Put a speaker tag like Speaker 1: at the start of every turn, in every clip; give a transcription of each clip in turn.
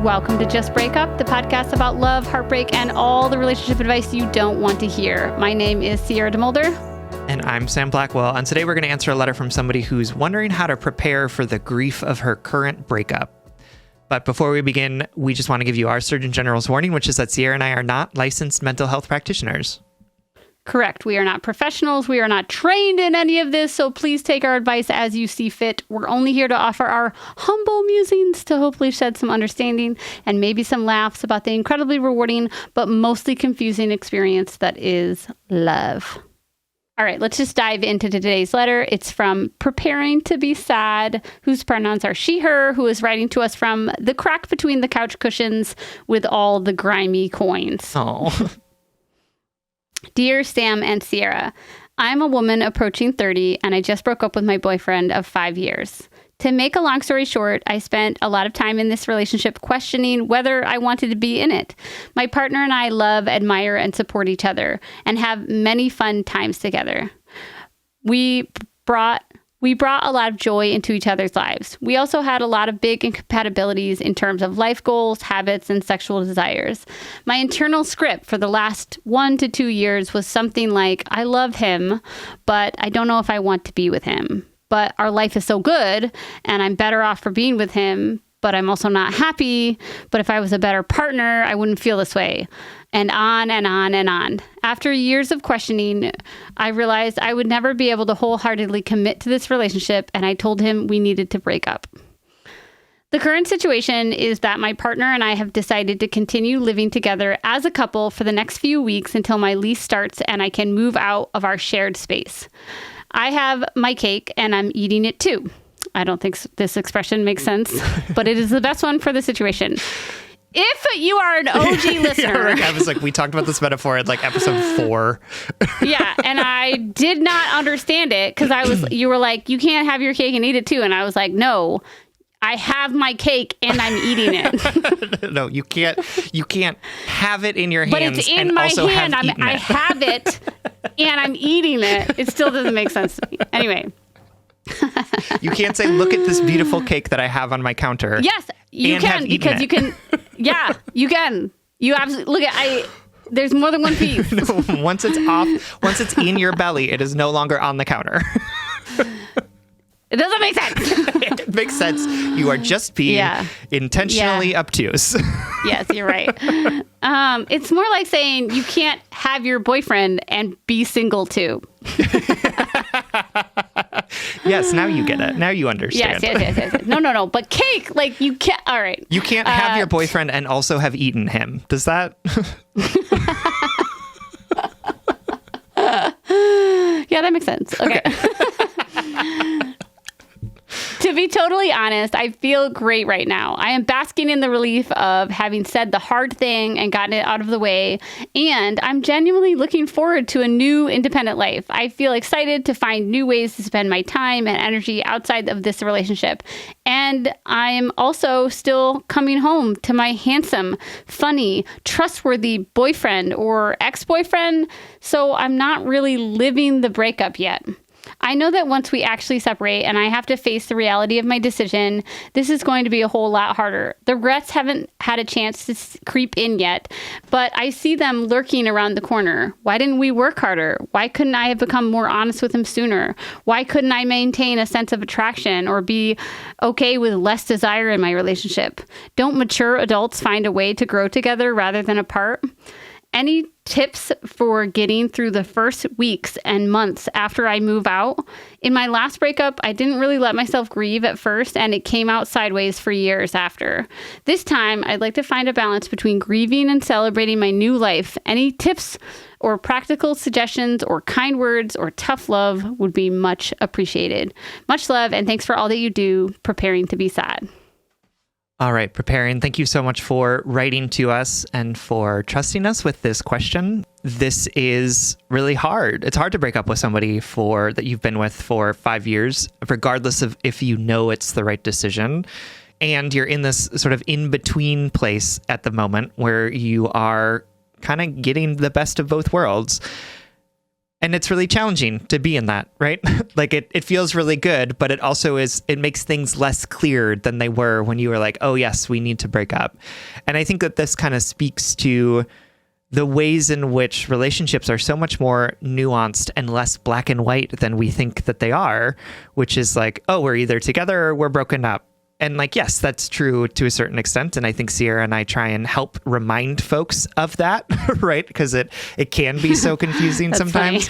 Speaker 1: Welcome to Just Break Up, the podcast about love, heartbreak, and all the relationship advice you don't want to hear. My name is Sierra DeMulder.
Speaker 2: And I'm Sam Blackwell, and today we're going to answer a letter from somebody who's wondering how to prepare for the grief of her current breakup. But before we begin, we just want to give you our Surgeon General's warning, which is that Sierra and I are not licensed mental health practitioners.
Speaker 1: Correct. We are not professionals. We are not trained in any of this, so please take our advice as you see fit. We're only here to offer our humble musings to hopefully shed some understanding and maybe some laughs about the incredibly rewarding but mostly confusing experience that is love. All right, let's just dive into today's letter. It's from Preparing to Be Sad, whose pronouns are she, her, who is writing to us from the crack between the couch cushions with all the grimy coins.
Speaker 2: Oh.
Speaker 1: Dear Sam and Sierra, I'm a woman approaching 30, and I just broke up with my boyfriend of 5 years. To make a long story short, I spent a lot of time in this relationship questioning whether I wanted to be in it. My partner and I love, admire, and support each other and have many fun times together. We brought a lot of joy into each other's lives. We also had a lot of big incompatibilities in terms of life goals, habits, and sexual desires. My internal script for the last 1 to 2 years was something like, I love him, but I don't know if I want to be with him. But our life is so good, and I'm better off for being with him, but I'm also not happy. But if I was a better partner, I wouldn't feel this way. And on and on and on. After years of questioning, I realized I would never be able to wholeheartedly commit to this relationship, and I told him we needed to break up. The current situation is that my partner and I have decided to continue living together as a couple for the next few weeks until my lease starts and I can move out of our shared space. I have my cake and I'm eating it too. I don't think this expression makes sense, but it is the best one for the situation. If you are an OG listener.
Speaker 2: I was like, we talked about this metaphor at like episode 4.
Speaker 1: Yeah, and I did not understand it because you were like, you can't have your cake and eat it too. And I was like, no, I have my cake and I'm eating it.
Speaker 2: No, you can't have it in your hands.
Speaker 1: But it's in my hand. I have it and I'm eating it. It still doesn't make sense to me. Anyway.
Speaker 2: You can't say, look at this beautiful cake that I have on my counter.
Speaker 1: Yes, you can, because you can. Yeah, you can. You absolutely look at. There's more than one piece.
Speaker 2: No, once it's in your belly, it is no longer on the counter.
Speaker 1: It doesn't make sense.
Speaker 2: It makes sense. You are just being intentionally obtuse.
Speaker 1: Yes, you're right. It's more like saying you can't have your boyfriend and be single too.
Speaker 2: Yes, now you get it. Now you understand.
Speaker 1: Yes. No. But cake, like you can't. All right.
Speaker 2: You can't have your boyfriend and also have eaten him. Does that?
Speaker 1: Yeah, that makes sense. Okay. To be totally honest, I feel great right now. I am basking in the relief of having said the hard thing and gotten it out of the way. And I'm genuinely looking forward to a new independent life. I feel excited to find new ways to spend my time and energy outside of this relationship. And I'm also still coming home to my handsome, funny, trustworthy boyfriend or ex-boyfriend. So I'm not really living the breakup yet. I know that once we actually separate and I have to face the reality of my decision, this is going to be a whole lot harder. The regrets haven't had a chance to creep in yet, but I see them lurking around the corner. Why didn't we work harder? Why couldn't I have become more honest with him sooner? Why couldn't I maintain a sense of attraction or be okay with less desire in my relationship? Don't mature adults find a way to grow together rather than apart? Any tips for getting through the first weeks and months after I move out? In my last breakup, I didn't really let myself grieve at first, and it came out sideways for years after. This time, I'd like to find a balance between grieving and celebrating my new life. Any tips or practical suggestions or kind words or tough love would be much appreciated. Much love, and thanks for all that you do, Preparing to Be Sad.
Speaker 2: All right, Preparing, thank you so much for writing to us and for trusting us with this question. This is really hard. It's hard to break up with somebody that you've been with for 5 years, regardless of if you know it's the right decision. And you're in this sort of in-between place at the moment where you are kind of getting the best of both worlds. And it's really challenging to be in that, right? Like it feels really good, but it also it makes things less clear than they were when you were like, oh yes, we need to break up. And I think that this kind of speaks to the ways in which relationships are so much more nuanced and less black and white than we think that they are, which is like, oh, we're either together or we're broken up. And like, yes, that's true to a certain extent. And I think Sierra and I try and help remind folks of that, right? Because it can be so confusing sometimes.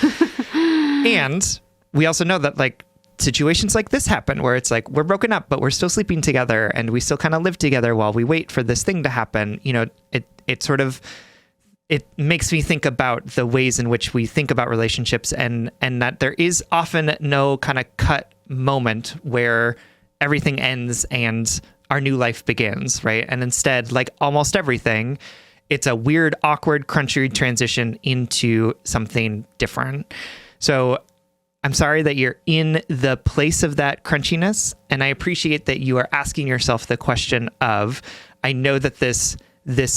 Speaker 2: And we also know that like situations like this happen where it's like, we're broken up, but we're still sleeping together and we still kind of live together while we wait for this thing to happen. You know, it makes me think about the ways in which we think about relationships and that there is often no kind of cut moment where everything ends and our new life begins, right? And instead, like almost everything, it's a weird, awkward, crunchy transition into something different. So I'm sorry that you're in the place of that crunchiness. And I appreciate that you are asking yourself the question of, I know that this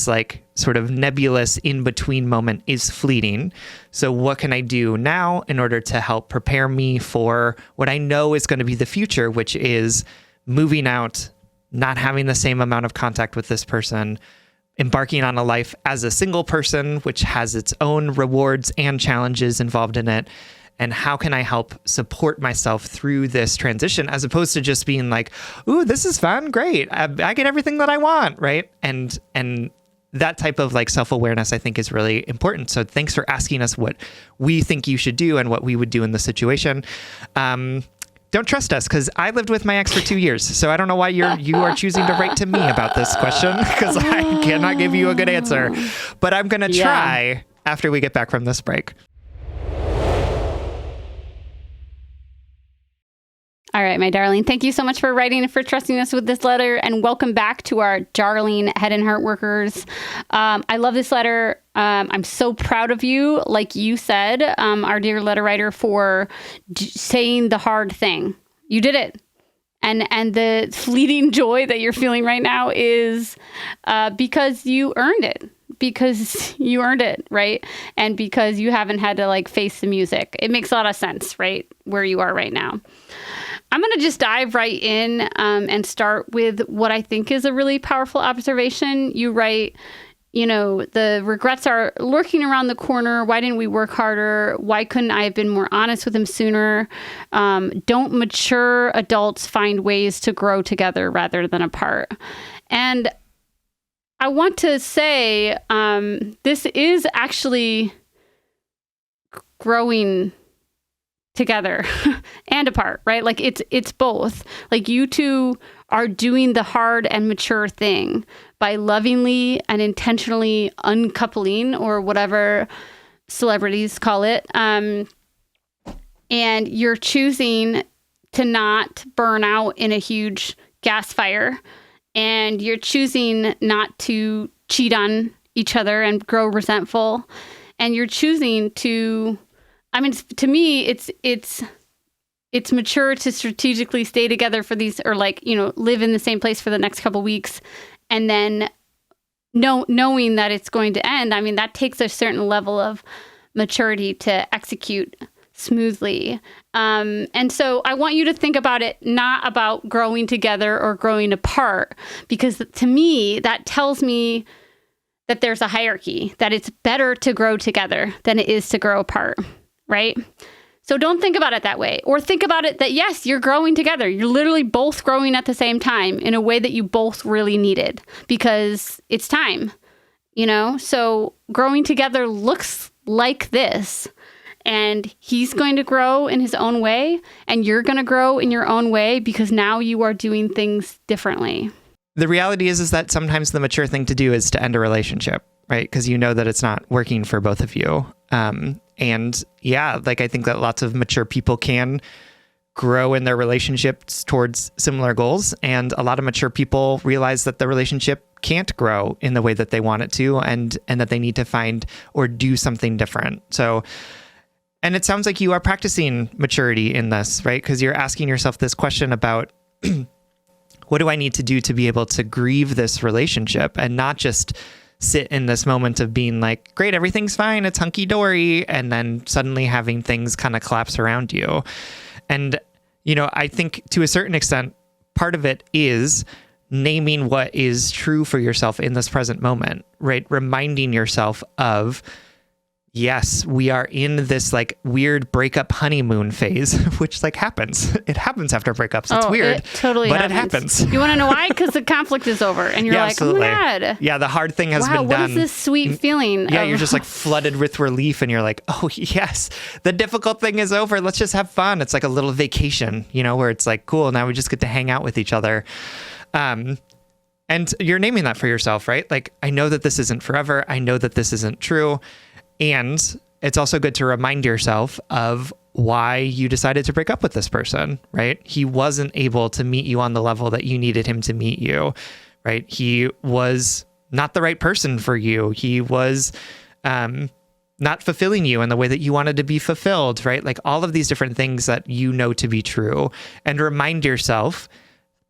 Speaker 2: like sort of nebulous in-between moment is fleeting. So what can I do now in order to help prepare me for what I know is going to be the future, which is moving out, not having the same amount of contact with this person, embarking on a life as a single person, which has its own rewards and challenges involved in it. And how can I help support myself through this transition, as opposed to just being like, ooh, this is fun. Great. I get everything that I want. Right. And that type of like self-awareness, I think, is really important. So thanks for asking us what we think you should do and what we would do in the situation. Don't trust us, because I lived with my ex for 2 years. So I don't know why you are choosing to write to me about this question, because I cannot give you a good answer. But I'm going to try after we get back from this break.
Speaker 1: All right, my darling. Thank you so much for writing and for trusting us with this letter. And welcome back to our darling Head and Heart workers. I love this letter. I'm so proud of you, like you said, our dear letter writer, for saying the hard thing. You did it. And the fleeting joy that you're feeling right now is because you earned it. Because you earned it, right? And because you haven't had to like face the music. It makes a lot of sense, right? Where you are right now. I'm going to just dive right in and start with what I think is a really powerful observation. You write, the regrets are lurking around the corner. Why didn't we work harder? Why couldn't I have been more honest with him sooner? Don't mature adults find ways to grow together rather than apart? And I want to say this is actually growing together and apart, right? Like it's both. Like you two are doing the hard and mature thing by lovingly and intentionally uncoupling, or whatever celebrities call it. And you're choosing to not burn out in a huge gas fire. And you're choosing not to cheat on each other and grow resentful. And you're choosing to, to me, it's mature to strategically stay together for these, or live in the same place for the next couple weeks. And then knowing that it's going to end. That takes a certain level of maturity to execute smoothly. And so I want you to think about it, not about growing together or growing apart, because to me, that tells me that there's a hierarchy, that it's better to grow together than it is to grow apart, right? So don't think about it that way, or think about it that, yes, you're growing together. You're literally both growing at the same time in a way that you both really needed, because it's time, So growing together looks like this. And he's going to grow in his own way, and you're going to grow in your own way, because now you are doing things differently.
Speaker 2: The reality is that sometimes the mature thing to do is to end a relationship, right? Because you know that it's not working for both of you. And yeah, I think that lots of mature people can grow in their relationships towards similar goals. And a lot of mature people realize that the relationship can't grow in the way that they want it to, and that they need to find or do something different. So, and it sounds like you are practicing maturity in this, right? Because you're asking yourself this question about what do I need to do to be able to grieve this relationship, and not just sit in this moment of being like, great, everything's fine, it's hunky dory, and then suddenly having things kind of collapse around you. And, I think to a certain extent, part of it is naming what is true for yourself in this present moment, right? Reminding yourself of, yes, we are in this like weird breakup honeymoon phase, which like happens. It happens after breakups. It's weird.
Speaker 1: It totally
Speaker 2: but
Speaker 1: happens.
Speaker 2: It happens.
Speaker 1: You want to know why? Because the conflict is over and you're like,
Speaker 2: absolutely.
Speaker 1: Oh my God.
Speaker 2: Yeah, the hard thing has been done.
Speaker 1: Wow, what is this sweet feeling?
Speaker 2: Yeah, you're just like flooded with relief and you're like, oh yes, the difficult thing is over. Let's just have fun. It's like a little vacation, where it's like, cool, now we just get to hang out with each other. And you're naming that for yourself, right? Like, I know that this isn't forever. I know that this isn't true. And it's also good to remind yourself of why you decided to break up with this person, right? He wasn't able to meet you on the level that you needed him to meet you, right? He was not the right person for you. He was not fulfilling you in the way that you wanted to be fulfilled, right? Like all of these different things that you know to be true. And remind yourself,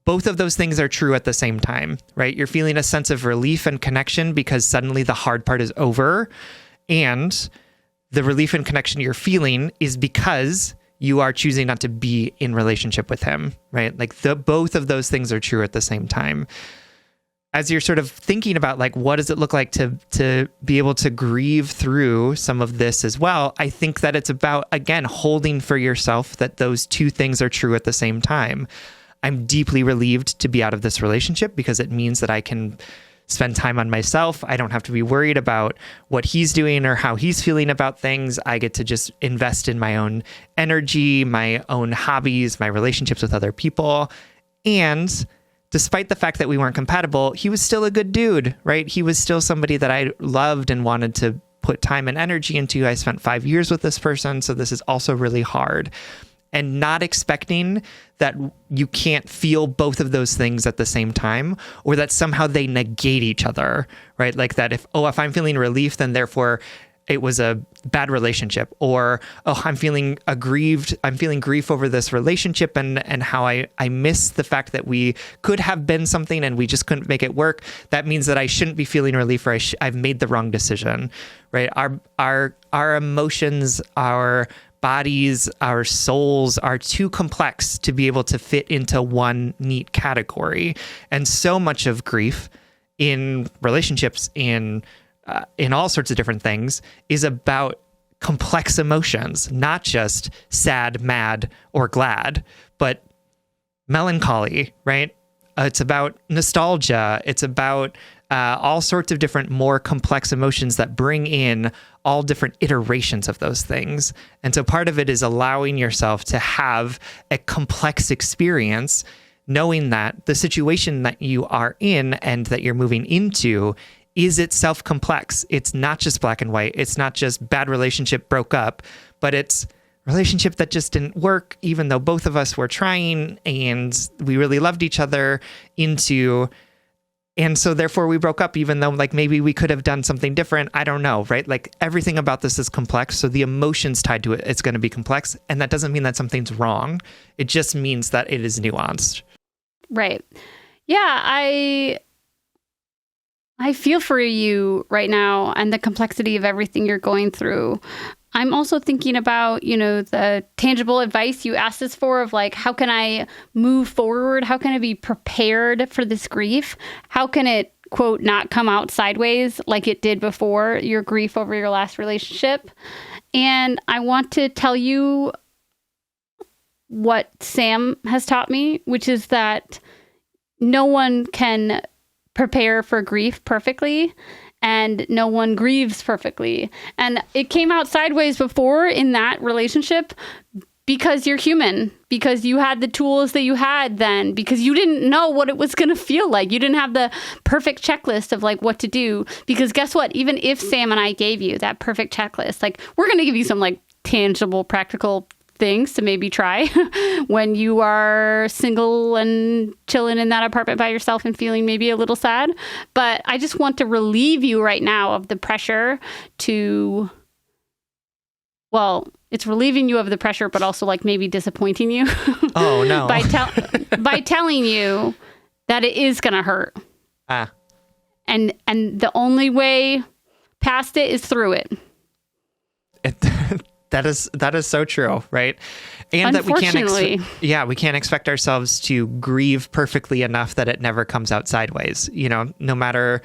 Speaker 2: both of those things are true at the same time, right? You're feeling a sense of relief and connection because suddenly the hard part is over. And the relief and connection you're feeling is because you are choosing not to be in relationship with him, right? Like both of those things are true at the same time. As you're sort of thinking about like, what does it look like to be able to grieve through some of this as well? I think that it's about, again, holding for yourself that those two things are true at the same time. I'm deeply relieved to be out of this relationship because it means that I can spend time on myself. I don't have to be worried about what he's doing or how he's feeling about things. I get to just invest in my own energy, my own hobbies, my relationships with other people. And despite the fact that we weren't compatible, he was still a good dude, right? He was still somebody that I loved and wanted to put time and energy into. I spent 5 years with this person, so this is also really hard. And not expecting that you can't feel both of those things at the same time, or that somehow they negate each other, right? Like that if I'm feeling relief, then therefore it was a bad relationship, or, I'm feeling aggrieved. I'm feeling grief over this relationship and how I miss the fact that we could have been something and we just couldn't make it work. That means that I shouldn't be feeling relief, or I've made the wrong decision, right? Our emotions, our bodies, our souls are too complex to be able to fit into one neat category. And so much of grief in relationships, in all sorts of different things, is about complex emotions, not just sad, mad, or glad, but melancholy, right? It's about nostalgia. It's about all sorts of different, more complex emotions that bring in all different iterations of those things. And so part of it is allowing yourself to have a complex experience, knowing that the situation that you are in and that you're moving into is itself complex. It's not just black and white. It's not just bad relationship broke up, but it's relationship that just didn't work, even though both of us were trying and we really loved each other, and so therefore we broke up, even though like maybe we could have done something different. I don't know, right? Like everything about this is complex. So the emotions tied to it, it's going to be complex. And that doesn't mean that something's wrong. It just means that it is nuanced.
Speaker 1: Right. Yeah, I feel for you right now and the complexity of everything you're going through. I'm also thinking about, the tangible advice you asked us for, of like, how can I move forward? How can I be prepared for this grief? How can it, quote, not come out sideways like it did before, your grief over your last relationship? And I want to tell you what Sam has taught me, which is that no one can prepare for grief perfectly, and no one grieves perfectly. And it came out sideways before in that relationship because you're human, because you had the tools that you had then, because you didn't know what it was going to feel like. You didn't have the perfect checklist of like what to do. Because guess what? Even if Sam and I gave you that perfect checklist, like we're going to give you some like tangible, practical things to maybe try when you are single and chilling in that apartment by yourself and feeling maybe a little sad. But I just want to relieve you right now of the pressure to, well, it's relieving you of the pressure, but also like maybe disappointing you.
Speaker 2: Oh, no.
Speaker 1: by telling you that it is going to hurt. And the only way past it is through it.
Speaker 2: That is so true, right? And that we can't expect ourselves to grieve perfectly enough that it never comes out sideways. You know, no matter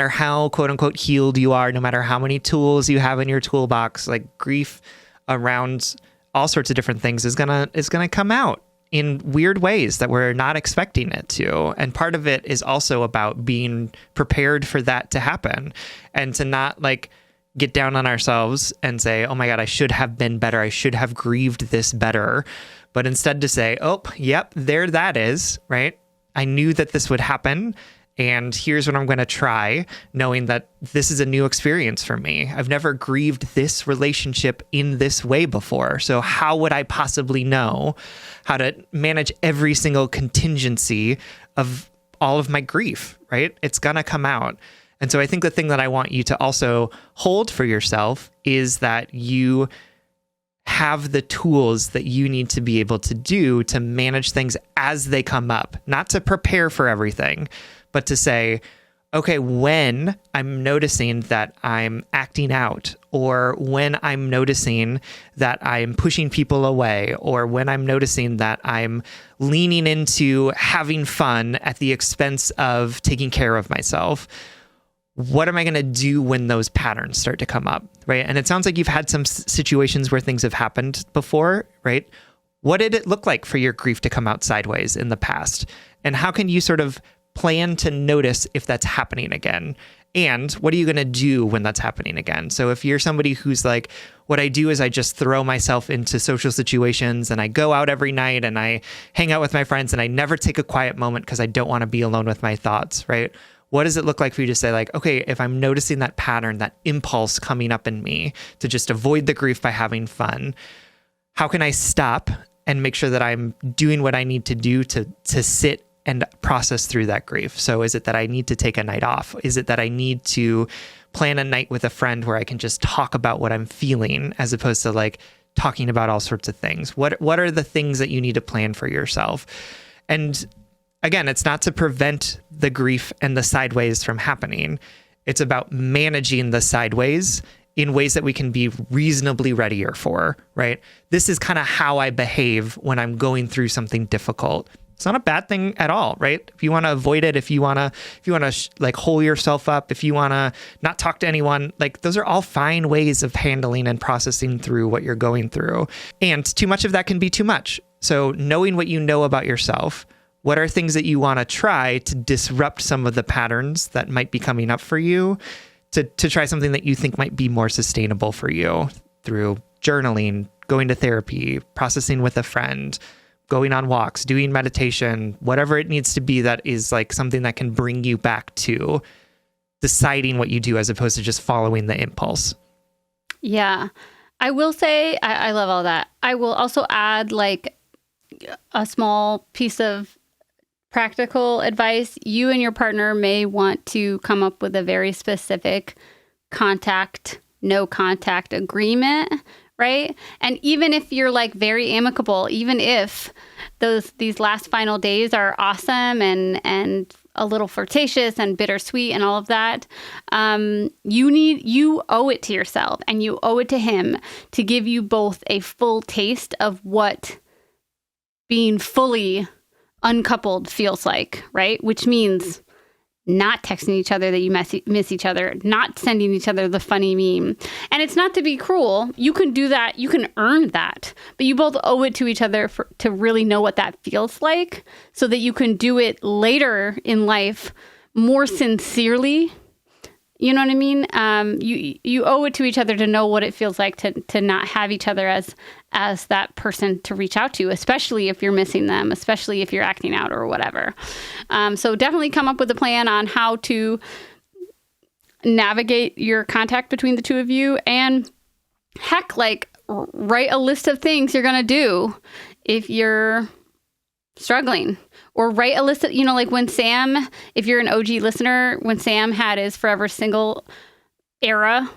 Speaker 2: how quote unquote healed you are, no matter how many tools you have in your toolbox, like grief around all sorts of different things is gonna come out in weird ways that we're not expecting it to. And part of it is also about being prepared for that to happen and to not like get down on ourselves and say, oh my God, I should have been better. I should have grieved this better. But instead to say, oh, yep, there that is, right? I knew that this would happen. And here's what I'm going to try, knowing that this is a new experience for me. I've never grieved this relationship in this way before. So how would I possibly know how to manage every single contingency of all of my grief, right? It's going to come out. And so I think the thing that I want you to also hold for yourself is that you have the tools that you need to be able to do to manage things as they come up, not to prepare for everything, but to say, okay, when I'm noticing that I'm acting out, or when I'm noticing that I'm pushing people away, or when I'm noticing that I'm leaning into having fun at the expense of taking care of myself, what am I going to do when those patterns start to come up, right? And it sounds like you've had some situations where things have happened before, right? What did it look like for your grief to come out sideways in the past? And how can you sort of plan to notice if that's happening again? And what are you going to do when that's happening again? So if you're somebody who's like, what I do is I just throw myself into social situations and I go out every night and I hang out with my friends and I never take a quiet moment because I don't want to be alone with my thoughts, right? What does it look like for you to say like, okay, if I'm noticing that pattern, that impulse coming up in me to just avoid the grief by having fun, how can I stop and make sure that I'm doing what I need to do to sit and process through that grief? So is it that I need to take a night off? Is it that I need to plan a night with a friend where I can just talk about what I'm feeling as opposed to like talking about all sorts of things? What are the things that you need to plan for yourself? And again, it's not to prevent the grief and the sideways from happening. It's about managing the sideways in ways that we can be reasonably readier for, right? This is kind of how I behave when I'm going through something difficult. It's not a bad thing at all, right? If you want to avoid it, if you want to like hole yourself up, if you want to not talk to anyone, like those are all fine ways of handling and processing through what you're going through. And too much of that can be too much. So knowing what you know about yourself, what are things that you want to try to disrupt some of the patterns that might be coming up for you, to try something that you think might be more sustainable for you through journaling, going to therapy, processing with a friend, going on walks, doing meditation, whatever it needs to be that is like something that can bring you back to deciding what you do as opposed to just following the impulse.
Speaker 1: Yeah. I will say, I love all that. I will also add like a small piece of practical advice. You and your partner may want to come up with a very specific no contact agreement, right? And even if you're like very amicable, even if these last final days are awesome and a little flirtatious and bittersweet and all of that, you owe it to yourself and you owe it to him to give you both a full taste of what being fully uncoupled feels like, right? Which means not texting each other that you miss each other, not sending each other the funny meme. And it's not to be cruel. You can do that. You can earn that. But you both owe it to each other to really know what that feels like so that you can do it later in life more sincerely. You know what I mean? You owe it to each other to know what it feels like to not have each other as that person to reach out to, especially if you're missing them, especially if you're acting out or whatever. So definitely come up with a plan on how to navigate your contact between the two of you, and heck, like write a list of things you're going to do if you're struggling. Or write a list of, like when Sam, if you're an OG listener, when Sam had his forever single era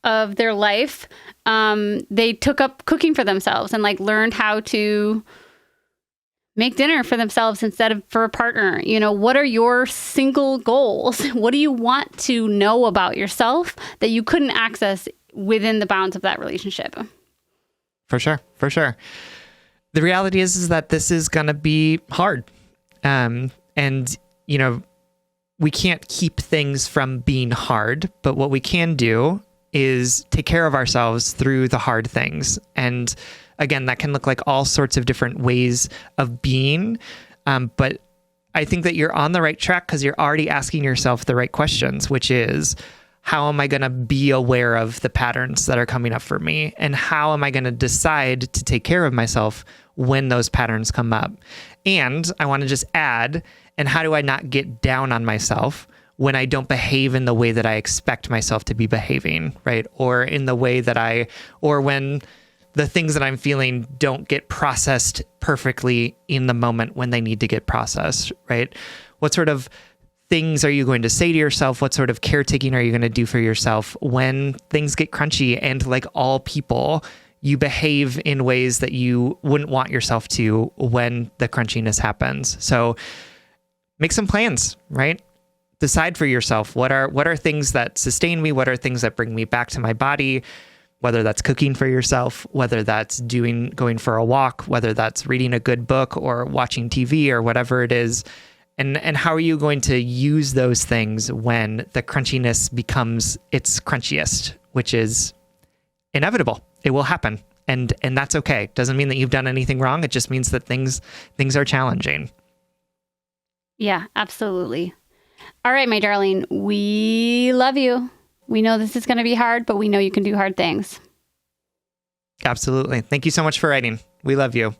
Speaker 1: of their life, they took up cooking for themselves and like learned how to make dinner for themselves instead of for a partner. You know, what are your single goals? What do you want to know about yourself that you couldn't access within the bounds of that relationship?
Speaker 2: For sure. For sure. The reality is that this is going to be hard. And, you know, we can't keep things from being hard, but what we can do is take care of ourselves through the hard things. And again, that can look like all sorts of different ways of being. But I think that you're on the right track because you're already asking yourself the right questions, which is, how am I going to be aware of the patterns that are coming up for me? And how am I going to decide to take care of myself when those patterns come up? And I want to just add, and how do I not get down on myself when I don't behave in the way that I expect myself to be behaving, right? Or in the way that or when the things that I'm feeling don't get processed perfectly in the moment when they need to get processed, right? What sort of things are you going to say to yourself? What sort of caretaking are you going to do for yourself when things get crunchy? And like all people, you behave in ways that you wouldn't want yourself to when the crunchiness happens. So make some plans, right? Decide for yourself, what are things that sustain me? What are things that bring me back to my body? Whether that's cooking for yourself, whether that's going for a walk, whether that's reading a good book or watching TV or whatever it is. And how are you going to use those things when the crunchiness becomes its crunchiest, which is inevitable. It will happen. And that's okay. Doesn't mean that you've done anything wrong. It just means that things are challenging.
Speaker 1: Yeah, absolutely. All right, my darling, we love you. We know this is going to be hard, but we know you can do hard things.
Speaker 2: Absolutely. Thank you so much for writing. We love you.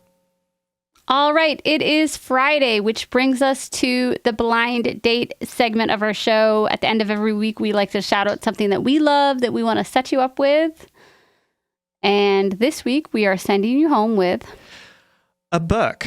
Speaker 1: All right. It is Friday, which brings us to the blind date segment of our show. At the end of every week, we like to shout out something that we love, that we want to set you up with. And this week, we are sending you home with
Speaker 2: a book.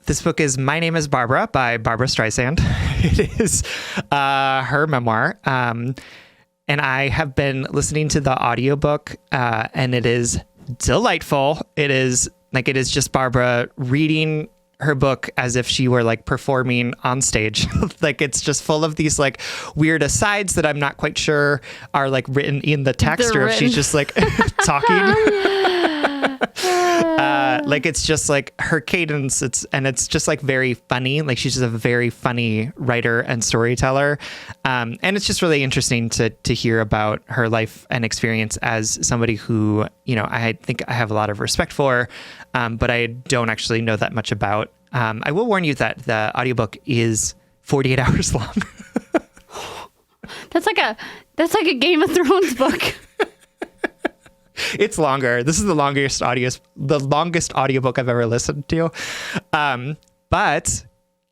Speaker 2: This book is My Name is Barbara by Barbra Streisand. It is her memoir. And I have been listening to the audiobook, and it is delightful. It is just Barbara reading her book as if she were like performing on stage. Like it's just full of these like weird asides that I'm not quite sure are like written in the text or if she's just like talking. Like it's just like her cadence. It's just like very funny. Like she's just a very funny writer and storyteller. And it's just really interesting to hear about her life and experience as somebody who, you know, I think I have a lot of respect for, but I don't actually know that much about. I will warn you that the audiobook is 48 hours long.
Speaker 1: That's like a Game of Thrones book.
Speaker 2: It's longer. This is the longest audiobook I've ever listened to. But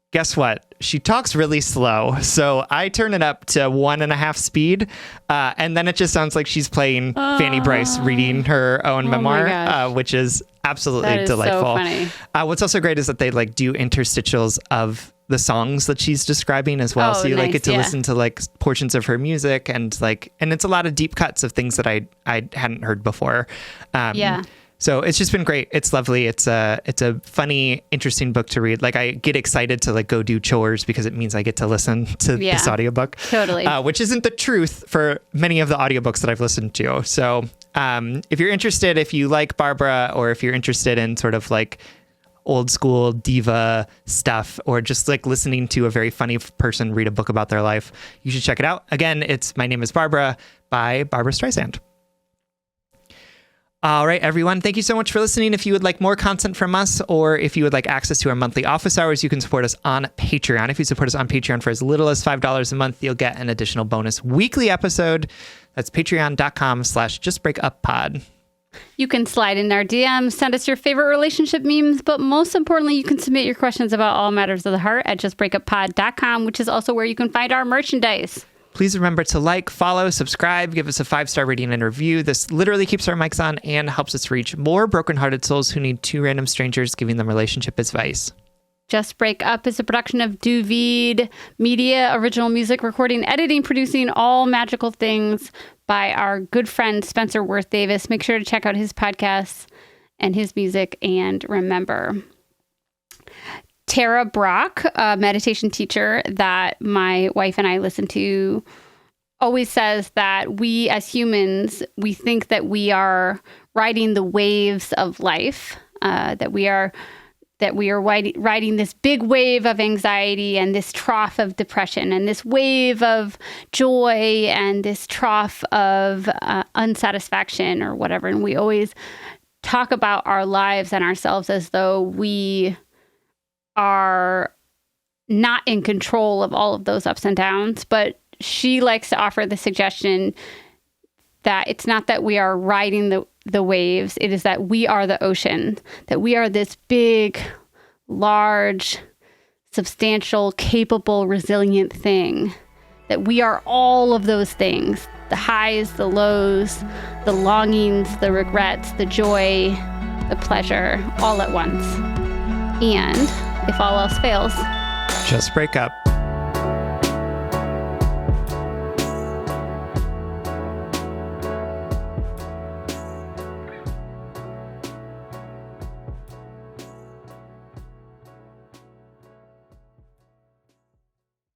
Speaker 2: guess what? She talks really slow. So I turn it up to 1.5 speed. And then it just sounds like she's playing Fanny Brice reading her own memoir, which is absolutely delightful. So funny. What's also great is that they like do interstitials of the songs that she's describing as well. So you like get to listen to like portions of her music and it's a lot of deep cuts of things that I hadn't heard before. So it's just been great. It's lovely. It's a funny, interesting book to read. Like I get excited to like go do chores because it means I get to listen to this audiobook.
Speaker 1: Totally.
Speaker 2: Which isn't the truth for many of the audiobooks that I've listened to. So if you're interested, if you like Barbara, or if you're interested in sort of like old school diva stuff, or just like listening to a very funny person read a book about their life, you should check it out. Again, it's My Name is Barbara by Barbra Streisand. All right, everyone. Thank you so much for listening. If you would like more content from us, or if you would like access to our monthly office hours, you can support us on Patreon. If you support us on Patreon for as little as $5 a month, you'll get an additional bonus weekly episode. That's patreon.com/justbreakuppod.
Speaker 1: You can slide in our DMs, send us your favorite relationship memes, but most importantly, you can submit your questions about all matters of the heart at justbreakuppod.com, which is also where you can find our merchandise.
Speaker 2: Please remember to like, follow, subscribe, give us a 5-star rating and review. This literally keeps our mics on and helps us reach more brokenhearted souls who need two random strangers giving them relationship advice.
Speaker 1: Just Break Up is a production of Duvid Media, original music, recording, editing, producing, all magical things by our good friend Spencer Worth Davis. Make sure to check out his podcasts and his music. And remember, Tara Brach, a meditation teacher that my wife and I listen to, always says that we as humans, we think that we are riding the waves of life, that we are riding this big wave of anxiety and this trough of depression and this wave of joy and this trough of unsatisfaction or whatever. And we always talk about our lives and ourselves as though we are not in control of all of those ups and downs. But she likes to offer the suggestion that it's not that we are riding the waves, it is that we are the ocean, that we are this big, large, substantial, capable, resilient thing, that we are all of those things, the highs, the lows, the longings, the regrets, the joy, the pleasure, all at once. And if all else fails,
Speaker 2: just break up.